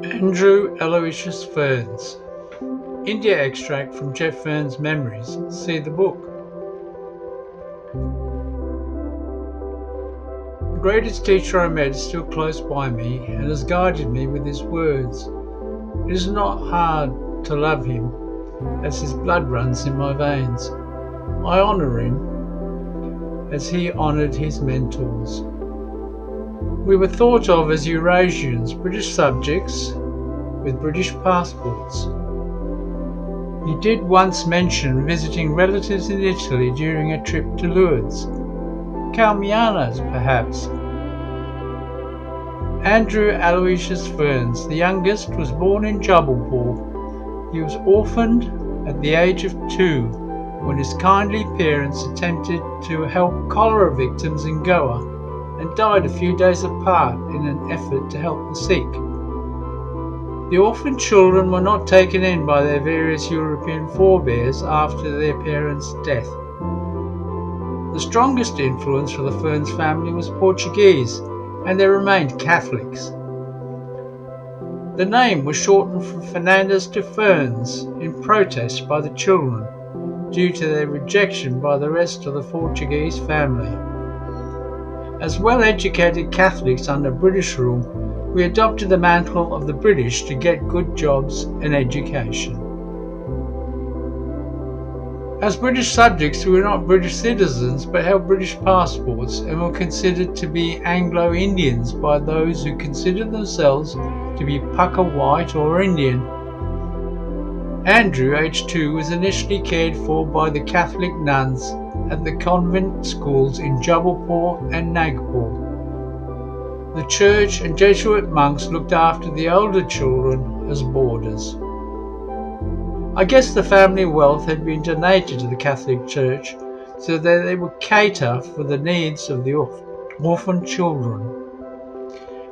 Andrew Aloysius Ferns. India extract from Jeff Ferns' memories. See the book. The greatest teacher I met is still close by me and has guided me with his words. It is not hard to love him, as his blood runs in my veins. I honour him as he honoured his mentors. We were thought of as Eurasians, British subjects with British passports. He did once mention visiting relatives in Italy during a trip to Lourdes. Calmianas, perhaps. Andrew Aloysius Ferns, the youngest, was born in Jabalpur. He was orphaned at the age of 2 when his kindly parents attempted to help cholera victims in Goa and died a few days apart in an effort to help the sick. The orphaned children were not taken in by their various European forebears after their parents' death. The strongest influence for the Ferns family was Portuguese, and they remained Catholics. The name was shortened from Fernandes to Ferns in protest by the children due to their rejection by the rest of the Portuguese family. As well-educated Catholics under British rule, we adopted the mantle of the British to get good jobs and education. As British subjects, we were not British citizens but held British passports and were considered to be Anglo-Indians by those who considered themselves to be Pukka white or Indian. Andrew, aged 2, was initially cared for by the Catholic nuns at the convent schools in Jabalpur and Nagpur. The church and Jesuit monks looked after the older children as boarders. I guess the family wealth had been donated to the Catholic Church so that they would cater for the needs of the orphaned children.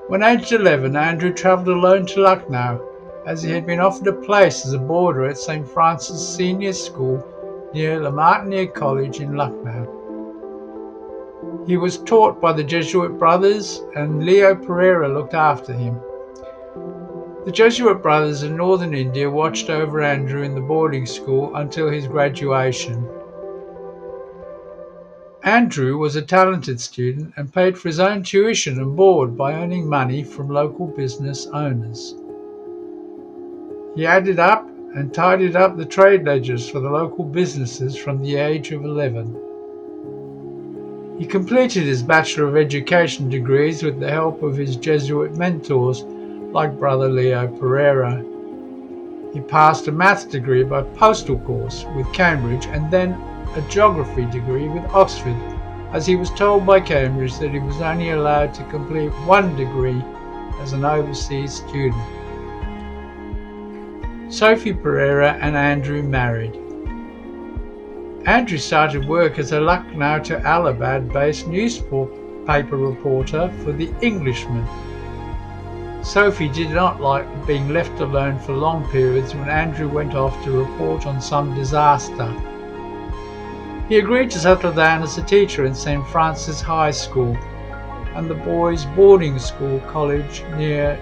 When aged 11, Andrew travelled alone to Lucknow as he had been offered a place as a boarder at St. Francis Senior School near Myingyan College in Lucknow. He was taught by the Jesuit brothers, and Leo Pereira looked after him. The Jesuit brothers in northern India watched over Andrew in the boarding school until his graduation. Andrew was a talented student and paid for his own tuition and board by earning money from local business owners. He added up and tidied up the trade ledgers for the local businesses from the age of 11. He completed his Bachelor of Education degrees with the help of his Jesuit mentors like Brother Leo Pereira. He passed a maths degree by postal course with Cambridge and then a geography degree with Oxford, as he was told by Cambridge that he was only allowed to complete one degree as an overseas student. Sophie Pereira and Andrew married. Andrew started work as a Lucknow to Allahabad-based newspaper reporter for The Englishman. Sophie did not like being left alone for long periods when Andrew went off to report on some disaster. He agreed to settle down as a teacher in St. Francis High School and the boys' boarding school college near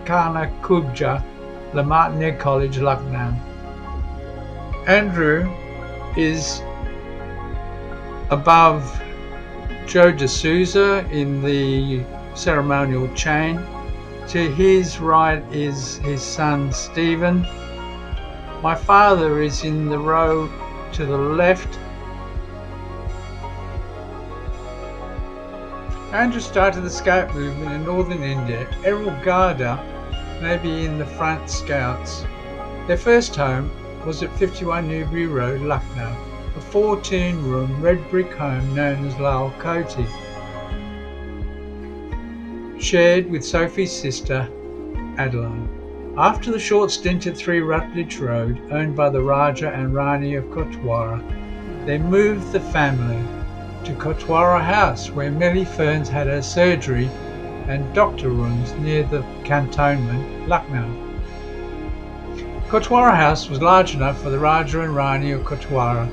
Kana Kubja, Myingyan College, Lucknow. Andrew is above Joe D'Souza in the ceremonial chain. To his right is his son Stephen. My father is in the row to the left. Andrew started the Scout movement in northern India. Errol Garda may be in the front Scouts. Their first home was at 51 Newbury Road, Lucknow, a 14-room red brick home known as Lal Koti, shared with Sophie's sister Adeline. After the short stint at 3 Rutledge Road, owned by the Raja and Rani of Kotwara, they moved the family to Kotwara House, where Millie Ferns had her surgery and doctor rooms near the cantonment, Lucknow. Kotwara House was large enough for the Raja and Rani of Kotwara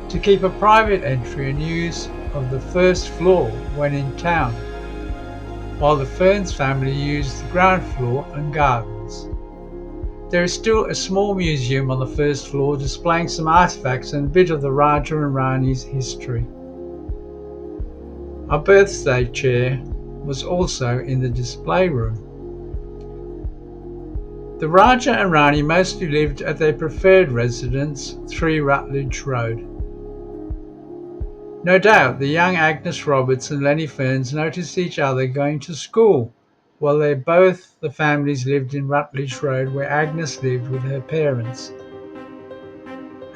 to keep a private entry and use of the first floor when in town. while the Ferns family used the ground floor and gardens. There is still a small museum on the first floor displaying some artifacts and a bit of the Raja and Rani's history. A birthday chair was also in the display room. The Raja and Rani mostly lived at their preferred residence, 3 Rutledge Road. No doubt the young Agnes Roberts and Lenny Ferns noticed each other going to school while both the families lived in Rutledge Road, where Agnes lived with her parents.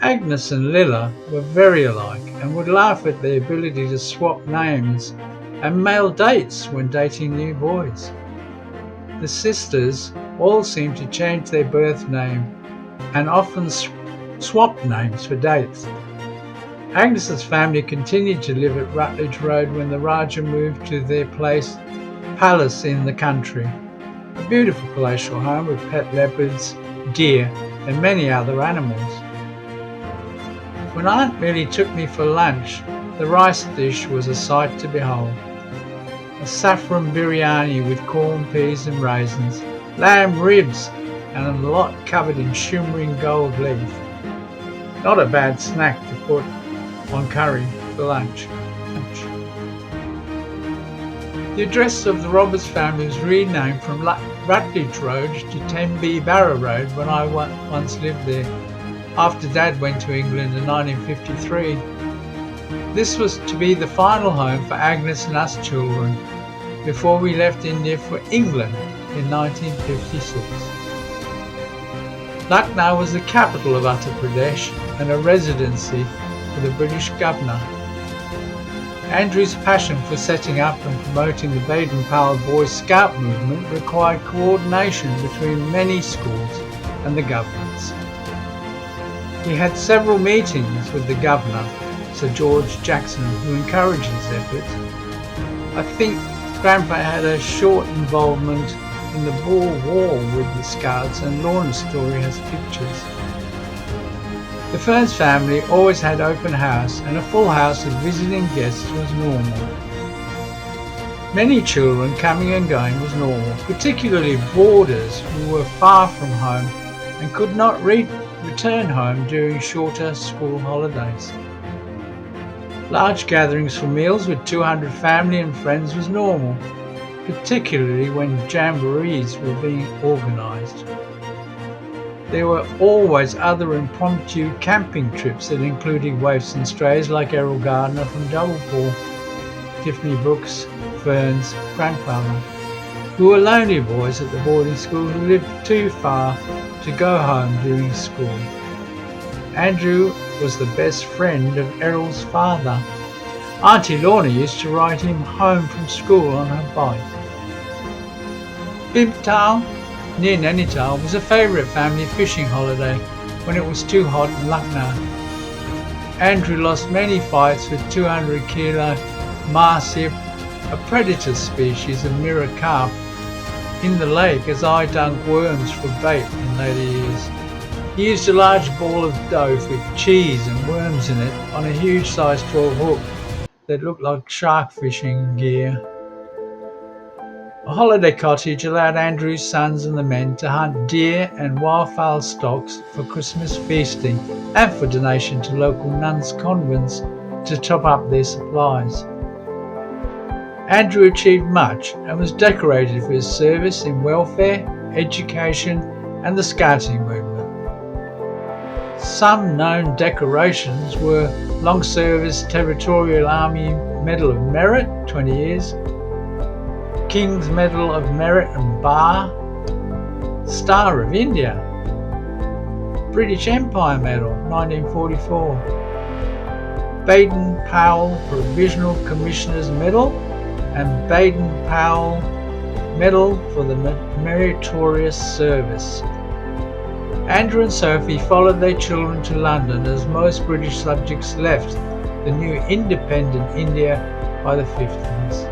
Agnes and Lilla were very alike and would laugh at their ability to swap names and male dates when dating new boys. The sisters all seemed to change their birth name and often swapped names for dates. Agnes's family continued to live at Rutledge Road when the Raja moved to their palace in the country, a beautiful palatial home with pet leopards, deer and many other animals. When Aunt Millie took me for lunch, the rice dish was a sight to behold. A saffron biryani with corn, peas and raisins, lamb ribs and a lot covered in shimmering gold leaf. Not a bad snack to put on curry for lunch. The address of the Roberts family was renamed from Rutledge Road to 10B Barrow Road when I once lived there, after Dad went to England in 1953. This was to be the final home for Agnes and us children before we left India for England in 1956. Lucknow was the capital of Uttar Pradesh and a residency for the British governor. Andrew's passion for setting up and promoting the Baden-Powell Boy Scout movement required coordination between many schools and the governments. He had several meetings with the governor, Sir George Jackson, who encouraged his efforts. I think Grandpa had a short involvement in the Boer War with the Scouts, and Lorna's story has pictures. The Ferns family always had open house, and a full house of visiting guests was normal. Many children coming and going was normal, particularly boarders who were far from home and could not return home during shorter school holidays. Large gatherings for meals with 200 family and friends was normal, particularly when jamborees were being organised. There were always other impromptu camping trips that included waifs and strays like Errol Gardner from Jabalpur, Tiffany Brooks, Ferns' grandfather, who were lonely boys at the boarding school who lived too far to go home during school. Andrew was the best friend of Errol's father. Auntie Lorna used to ride him home from school on her bike. Bibtal, near Nainital, was a favourite family fishing holiday when it was too hot in Lucknow. Andrew lost many fights with 200 kilo marsip, a predator species of mirror carp, in the lake as I dunk worms for bait in later years. He used a large ball of dough with cheese and worms in it on a huge size 12 hook that looked like shark fishing gear. A holiday cottage allowed Andrew's sons and the men to hunt deer and wildfowl stocks for Christmas feasting and for donation to local nuns' convents to top up their supplies. Andrew achieved much and was decorated for his service in welfare, education and the scouting movement. Some known decorations were Long Service Territorial Army Medal of Merit, 20 years, King's Medal of Merit and Bar, Star of India, British Empire Medal, 1944, Baden-Powell Provisional Commissioner's Medal, and Baden-Powell Medal for the Meritorious Service. Andrew and Sophie followed their children to London as most British subjects left the new independent India by the 50s.